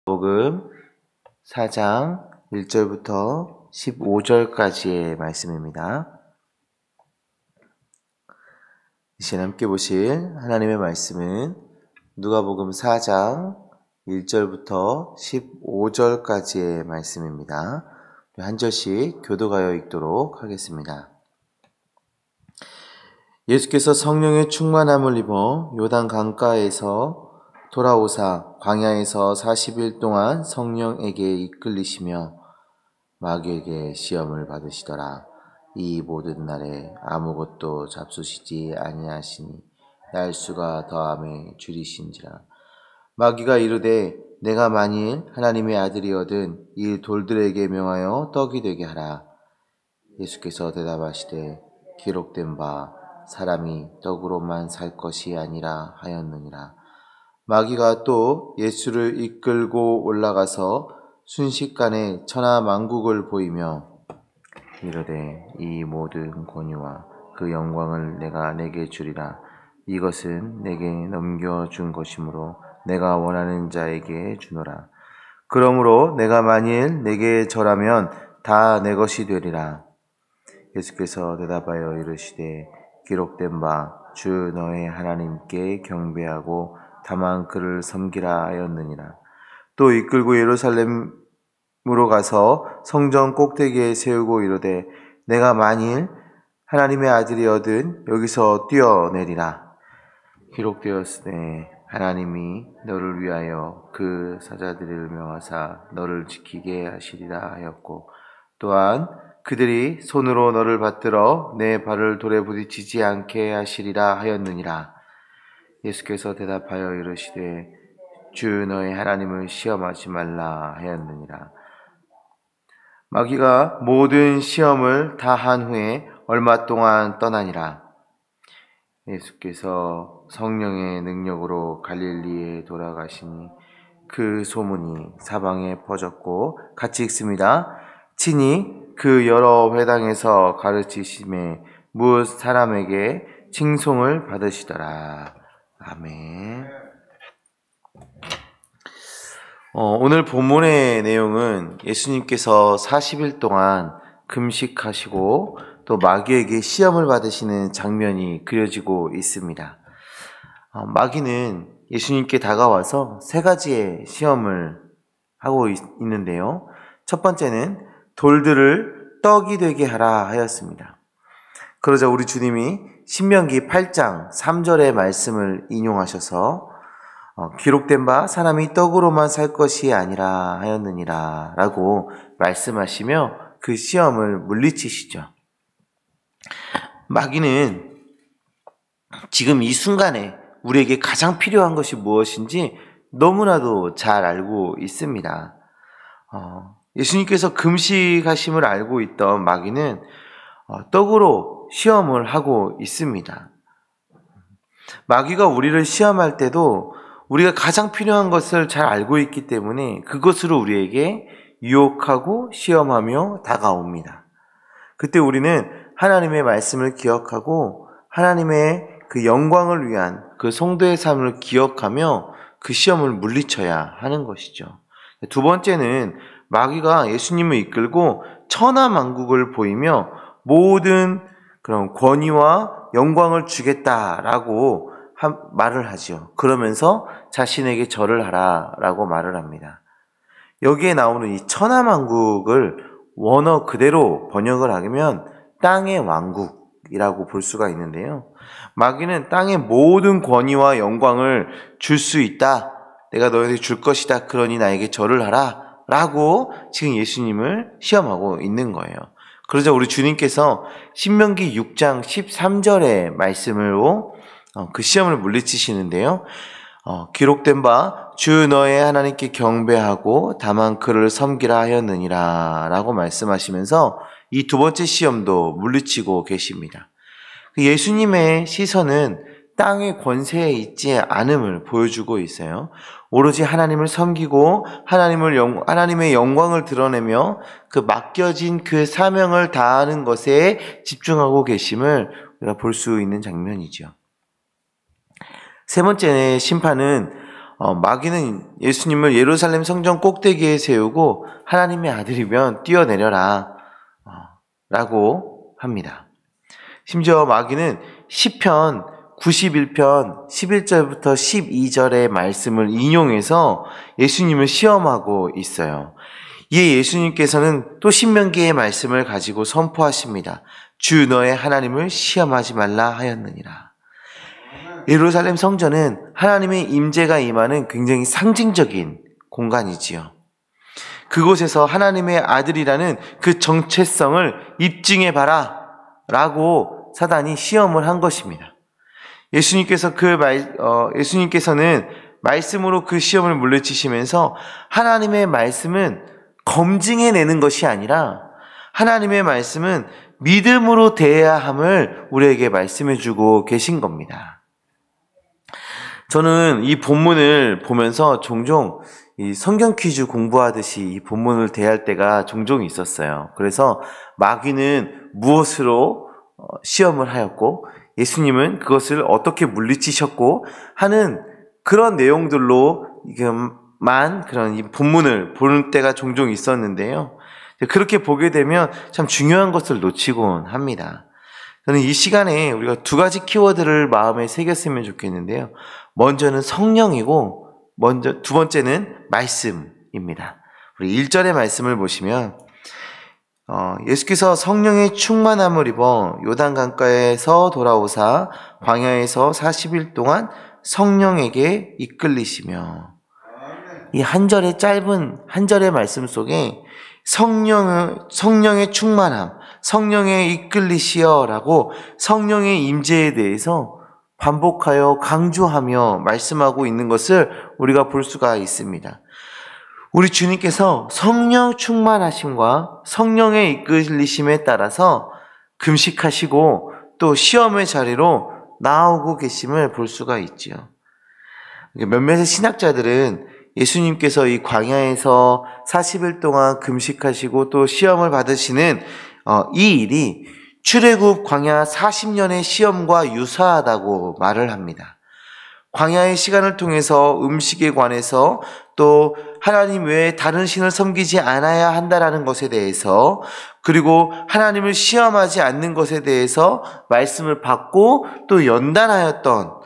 복음 4장 1절부터 15절까지의 말씀입니다. 이제 함께 보실 하나님의 말씀은 누가복음 4장 1절부터 15절까지의 말씀입니다. 한 절씩 교도가여 읽도록 하겠습니다. 예수께서 성령의 충만함을 입어 요단 강가에서 돌아오사 광야에서 40일 동안 성령에게 이끌리시며 마귀에게 시험을 받으시더라. 이 모든 날에 아무것도 잡수시지 아니하시니 날수가 더함에 줄이신지라. 마귀가 이르되 내가 만일 하나님의 아들이거든 이 돌들에게 명하여 떡이 되게 하라. 예수께서 대답하시되 기록된 바 사람이 떡으로만 살 것이 아니라 하였느니라. 마귀가 또 예수를 이끌고 올라가서 순식간에 천하만국을 보이며 이르되 이 모든 권위와 그 영광을 내가 내게 주리라. 이것은 내게 넘겨준 것이므로 내가 원하는 자에게 주노라. 그러므로 내가 만일 내게 절하면 다 내 것이 되리라. 예수께서 대답하여 이르시되 기록된 바 주 너의 하나님께 경배하고 다만 그를 섬기라 하였느니라. 또 이끌고 예루살렘으로 가서 성전 꼭대기에 세우고 이르되 내가 만일 하나님의 아들이거든 여기서 뛰어내리라. 기록되었으되 하나님이 너를 위하여 그 사자들을 명하사 너를 지키게 하시리라 하였고 또한 그들이 손으로 너를 받들어 내 발을 돌에 부딪히지 않게 하시리라 하였느니라. 예수께서 대답하여 이르시되 주 너의 하나님을 시험하지 말라 하였느니라. 마귀가 모든 시험을 다 한 후에 얼마 동안 떠나니라. 예수께서 성령의 능력으로 갈릴리에 돌아가시니 그 소문이 사방에 퍼졌고 같이 읽습니다. 친히 그 여러 회당에서 가르치심에 무엇 사람에게 칭송을 받으시더라. 아멘. 오늘 본문의 내용은 예수님께서 40일 동안 금식하시고 또 마귀에게 시험을 받으시는 장면이 그려지고 있습니다. 마귀는 예수님께 다가와서 세 가지의 시험을 하고 있는데요. 첫 번째는 돌들을 떡이 되게 하라 하였습니다. 그러자 우리 주님이 신명기 8장 3절의 말씀을 인용하셔서 기록된 바 사람이 떡으로만 살 것이 아니라 하였느니라 라고 말씀하시며 그 시험을 물리치시죠. 마귀는 지금 이 순간에 우리에게 가장 필요한 것이 무엇인지 너무나도 잘 알고 있습니다. 예수님께서 금식하심을 알고 있던 마귀는 떡으로 시험을 하고 있습니다. 마귀가 우리를 시험할 때도 우리가 가장 필요한 것을 잘 알고 있기 때문에 그것으로 우리에게 유혹하고 시험하며 다가옵니다. 그때 우리는 하나님의 말씀을 기억하고 하나님의 그 영광을 위한 그 성도의 삶을 기억하며 그 시험을 물리쳐야 하는 것이죠. 두 번째는 마귀가 예수님을 이끌고 천하만국을 보이며 모든 그런 권위와 영광을 주겠다라고 말을 하죠. 그러면서 자신에게 절을 하라라고 말을 합니다. 여기에 나오는 이 천하만국을 원어 그대로 번역을 하면 땅의 왕국이라고 볼 수가 있는데요. 마귀는 땅의 모든 권위와 영광을 줄 수 있다. 내가 너희에게 줄 것이다. 그러니 나에게 절을 하라. 라고 지금 예수님을 시험하고 있는 거예요. 그러자 우리 주님께서 신명기 6장 13절의 말씀으로 그 시험을 물리치시는데요. 기록된 바 주 너의 하나님께 경배하고 다만 그를 섬기라 하였느니라 라고 말씀하시면서 이 두 번째 시험도 물리치고 계십니다. 예수님의 시선은 땅의 권세에 있지 않음을 보여주고 있어요. 오로지 하나님을 섬기고 하나님의 영광을 드러내며 그 맡겨진 그 사명을 다하는 것에 집중하고 계심을 우리가 볼 수 있는 장면이죠. 세 번째 심판은 마귀는 예수님을 예루살렘 성전 꼭대기에 세우고 하나님의 아들이면 뛰어내려라 라고 합니다. 심지어 마귀는 시편 91편 11절부터 12절의 말씀을 인용해서 예수님을 시험하고 있어요. 이에 예수님께서는 또 신명기의 말씀을 가지고 선포하십니다. 주 너의 하나님을 시험하지 말라 하였느니라. 예루살렘 성전은 하나님의 임재가 임하는 굉장히 상징적인 공간이지요. 그곳에서 하나님의 아들이라는 그 정체성을 입증해봐라 라고 사단이 시험을 한 것입니다. 예수님께서는 말씀으로 그 시험을 물리치시면서 하나님의 말씀은 검증해내는 것이 아니라 하나님의 말씀은 믿음으로 대해야 함을 우리에게 말씀해주고 계신 겁니다. 저는 이 본문을 보면서 종종 이 성경 퀴즈 공부하듯이 이 본문을 대할 때가 종종 있었어요. 그래서 마귀는 무엇으로 시험을 하였고 예수님은 그것을 어떻게 물리치셨고 하는 그런 내용들로 그런 이 본문을 보는 때가 종종 있었는데요. 그렇게 보게 되면 참 중요한 것을 놓치곤 합니다. 저는 이 시간에 우리가 두 가지 키워드를 마음에 새겼으면 좋겠는데요. 먼저는 성령이고 두 번째는 말씀입니다. 우리 1절의 말씀을 보시면 예수께서 성령의 충만함을 입어 요단강가에서 돌아오사 광야에서 40일 동안 성령에게 이끌리시며, 이 한 절의 짧은 한 절의 말씀 속에 성령의 충만함, 성령의 이끌리시어라고 성령의 임재에 대해서 반복하여 강조하며 말씀하고 있는 것을 우리가 볼 수가 있습니다. 우리 주님께서 성령 충만하심과 성령의 이끌리심에 따라서 금식하시고 또 시험의 자리로 나오고 계심을 볼 수가 있지요. 몇몇의 신학자들은 예수님께서 이 광야에서 40일 동안 금식하시고 또 시험을 받으시는 이 일이 출애굽 광야 40년의 시험과 유사하다고 말을 합니다. 광야의 시간을 통해서 음식에 관해서 또 하나님 외에 다른 신을 섬기지 않아야 한다라는 것에 대해서, 그리고 하나님을 시험하지 않는 것에 대해서 말씀을 받고 또 연단하였던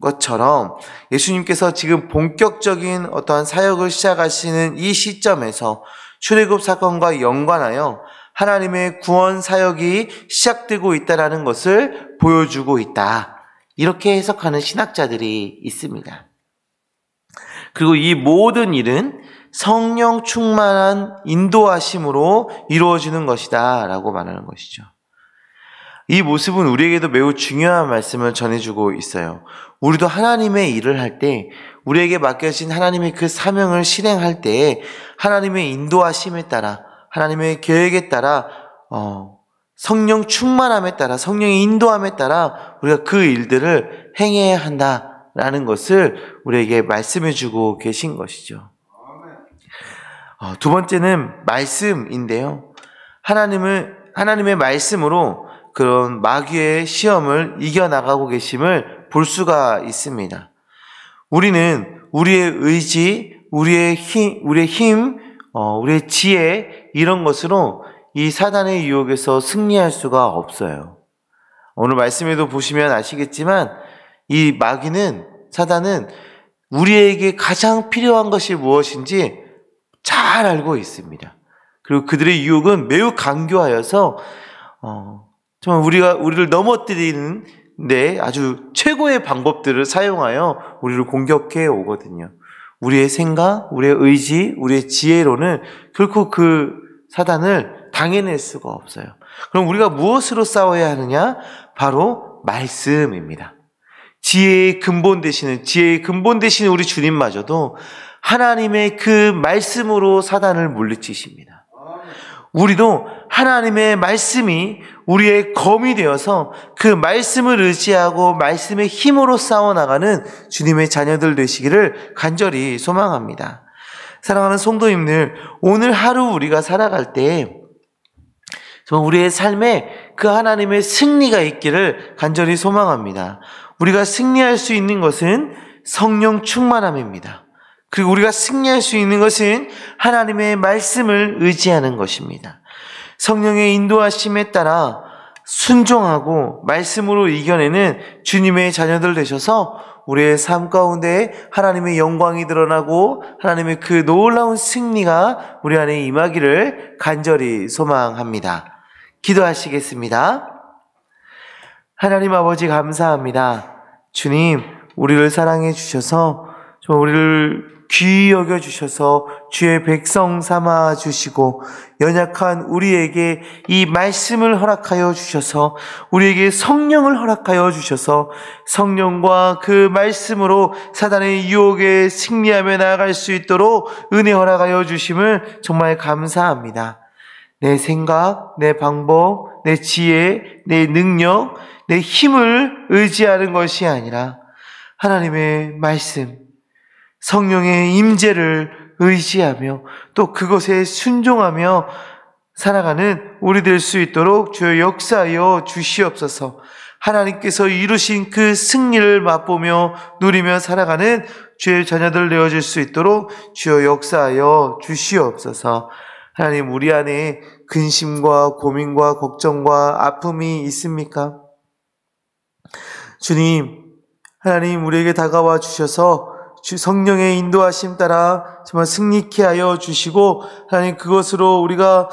것처럼 예수님께서 지금 본격적인 어떠한 사역을 시작하시는 이 시점에서 출애굽 사건과 연관하여 하나님의 구원 사역이 시작되고 있다는 것을 보여주고 있다. 이렇게 해석하는 신학자들이 있습니다. 그리고 이 모든 일은 성령 충만한 인도하심으로 이루어지는 것이다 라고 말하는 것이죠. 이 모습은 우리에게도 매우 중요한 말씀을 전해주고 있어요. 우리도 하나님의 일을 할 때, 우리에게 맡겨진 하나님의 그 사명을 실행할 때 하나님의 인도하심에 따라, 하나님의 계획에 따라, 성령 충만함에 따라, 성령의 인도함에 따라 우리가 그 일들을 행해야 한다라는 것을 우리에게 말씀해주고 계신 것이죠. 두 번째는 말씀인데요. 하나님의 말씀으로 그런 마귀의 시험을 이겨나가고 계심을 볼 수가 있습니다. 우리는 우리의 의지, 우리의 힘, 우리의 지혜, 이런 것으로 이 사단의 유혹에서 승리할 수가 없어요. 오늘 말씀에도 보시면 아시겠지만 이 마귀는, 사단은 우리에게 가장 필요한 것이 무엇인지 잘 알고 있습니다. 그리고 그들의 유혹은 매우 간교하여서 정말 우리를 넘어뜨리는데 아주 최고의 방법들을 사용하여 우리를 공격해 오거든요. 우리의 생각, 우리의 의지, 우리의 지혜로는 결코 그 사단을 당해낼 수가 없어요. 그럼 우리가 무엇으로 싸워야 하느냐? 바로 말씀입니다. 지혜의 근본 되시는 우리 주님마저도 하나님의 그 말씀으로 사단을 물리치십니다. 우리도 하나님의 말씀이 우리의 검이 되어서 그 말씀을 의지하고 말씀의 힘으로 싸워나가는 주님의 자녀들 되시기를 간절히 소망합니다. 사랑하는 성도님들, 오늘 하루 우리가 살아갈 때 정말 우리의 삶에 그 하나님의 승리가 있기를 간절히 소망합니다. 우리가 승리할 수 있는 것은 성령 충만함입니다. 그리고 우리가 승리할 수 있는 것은 하나님의 말씀을 의지하는 것입니다. 성령의 인도하심에 따라 순종하고 말씀으로 이겨내는 주님의 자녀들 되셔서 우리의 삶 가운데 하나님의 영광이 드러나고 하나님의 그 놀라운 승리가 우리 안에 임하기를 간절히 소망합니다. 기도하시겠습니다. 하나님 아버지 감사합니다. 주님, 우리를 사랑해 주셔서 우리를 귀히 여겨 주셔서 주의 백성 삼아 주시고 연약한 우리에게 이 말씀을 허락하여 주셔서 우리에게 성령을 허락하여 주셔서 성령과 그 말씀으로 사단의 유혹에 승리하며 나아갈 수 있도록 은혜 허락하여 주심을 정말 감사합니다. 내 생각, 내 방법, 내 지혜, 내 능력, 내 힘을 의지하는 것이 아니라 하나님의 말씀, 성령의 임재를 의지하며 또 그것에 순종하며 살아가는 우리 될 수 있도록 주여 역사하여 주시옵소서. 하나님께서 이루신 그 승리를 맛보며 누리며 살아가는 주의 자녀들 되어질 수 있도록 주여 역사하여 주시옵소서. 하나님, 우리 안에 근심과 고민과 걱정과 아픔이 있습니까? 주님, 하나님 우리에게 다가와 주셔서 주 성령의 인도하심 따라 정말 승리케 하여 주시고 하나님 그것으로 우리가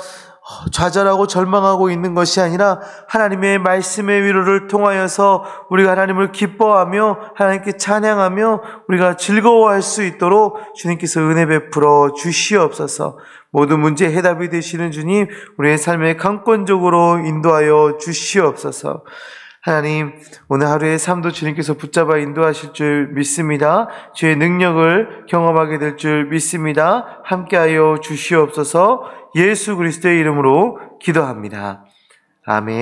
좌절하고 절망하고 있는 것이 아니라 하나님의 말씀의 위로를 통하여서 우리가 하나님을 기뻐하며 하나님께 찬양하며 우리가 즐거워할 수 있도록 주님께서 은혜 베풀어 주시옵소서. 모든 문제 해답이 되시는 주님, 우리의 삶에 강권적으로 인도하여 주시옵소서. 하나님, 오늘 하루의 삶도 주님께서 붙잡아 인도하실 줄 믿습니다. 주의 능력을 경험하게 될 줄 믿습니다. 함께하여 주시옵소서. 예수 그리스도의 이름으로 기도합니다. 아멘.